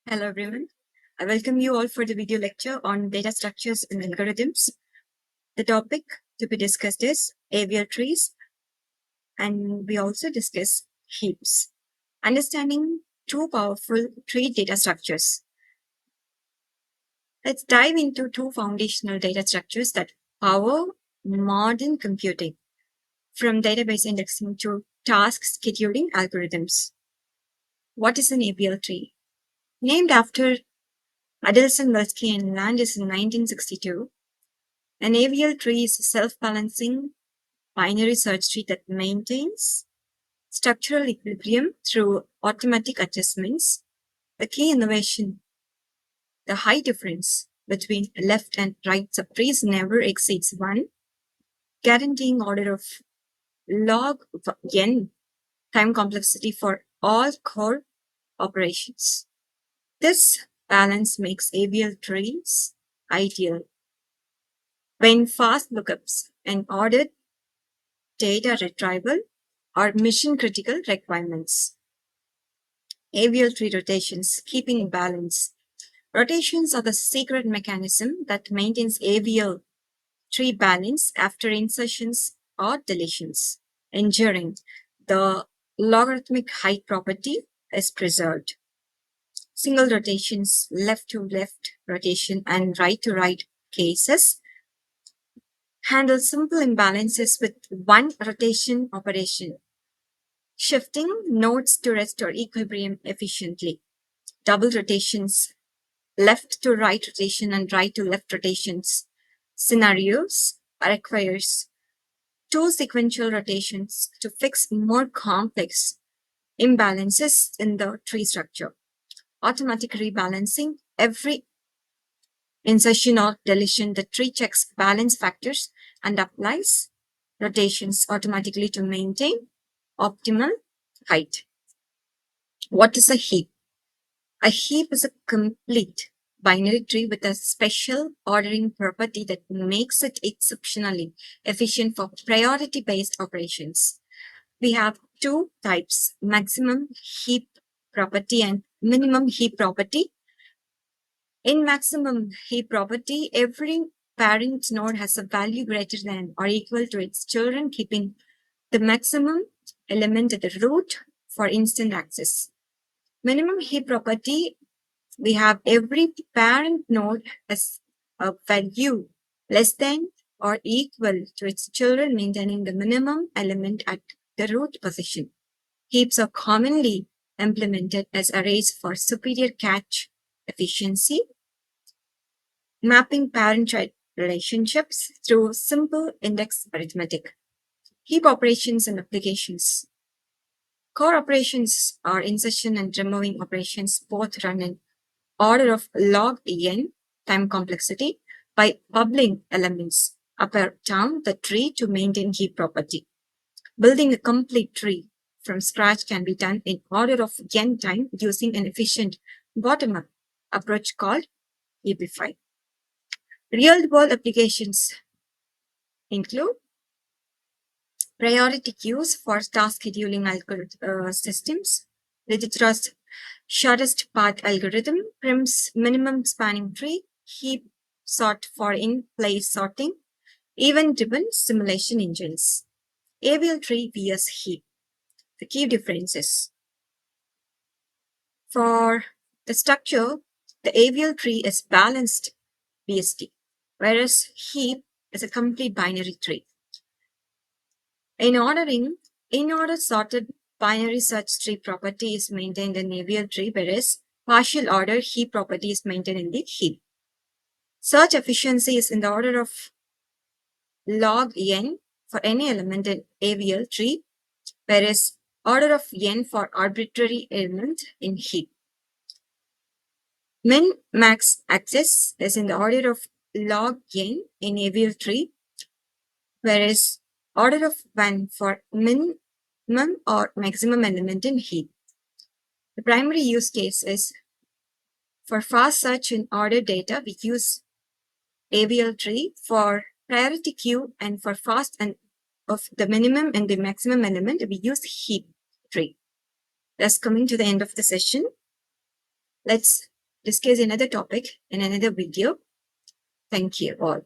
Hello everyone. I welcome you all for the video lecture on data structures and algorithms. The topic to be discussed is AVL trees, and we also discuss heaps. Understanding two powerful tree data structures. Let's dive into two foundational data structures that power modern computing, from database indexing to task scheduling algorithms. What is an AVL tree? Named after Adelson Lusky and Landis in 1962, an AVL tree is a self-balancing binary search tree that maintains structural equilibrium through automatic adjustments. The key innovation, the high difference between left and right subtrees never exceeds 1, guaranteeing order of log n time complexity for all core operations. This balance makes AVL trees ideal when fast lookups and ordered data retrieval are mission-critical requirements. AVL tree rotations, keeping balance. Rotations are the secret mechanism that maintains AVL tree balance after insertions or deletions, ensuring the logarithmic height property is preserved. Single rotations, left-to-left rotation, and right-to-right cases handle simple imbalances with one rotation operation, shifting nodes to restore equilibrium efficiently. Double rotations, left to right rotation and right to left rotations scenarios requires two sequential rotations to fix more complex imbalances in the tree structure. Automatic rebalancing, every insertion or deletion, the tree checks balance factors and applies rotations automatically to maintain optimal height. What is a heap? A heap is a complete binary tree with a special ordering property that makes it exceptionally efficient for priority-based operations. We have two types, maximum heap property and minimum heap property. In maximum heap property, every parent node has a value greater than or equal to its children, keeping the maximum element at the root for instant access. Minimum heap property, we have every parent node has a value less than or equal to its children, maintaining the minimum element at the root position. Heaps are commonly implemented as arrays for superior cache efficiency, mapping parent-child relationships through simple index arithmetic. Heap operations and applications. Core operations are insertion and removing operations, both run in order of log n time complexity by bubbling elements up or down the tree to maintain heap property. Building a complete tree from scratch can be done in order of n time using an efficient bottom-up approach called Heapify. Real-world applications include priority queues for task scheduling systems, Digitra's shortest path algorithm, Prim's minimum spanning tree, heap sort for in-place sorting, event-driven simulation engines. AVL tree vs heap. The key differences. For the structure, the AVL tree is balanced BST, whereas heap is a complete binary tree. In order sorted binary search tree property is maintained in AVL tree, whereas partial order heap property is maintained in the heap. Search efficiency is in the order of log n for any element in AVL tree, whereas order of n for arbitrary element in heap. Min-max access is in the order of log n in AVL tree, whereas order of 1 for minimum or maximum element in heap. The primary use case is for fast search and order data, we use AVL tree. For priority queue and for fast and of the minimum and the maximum element, we use heap tree. Thus, coming to the end of the session, let's discuss another topic in another video. Thank you all.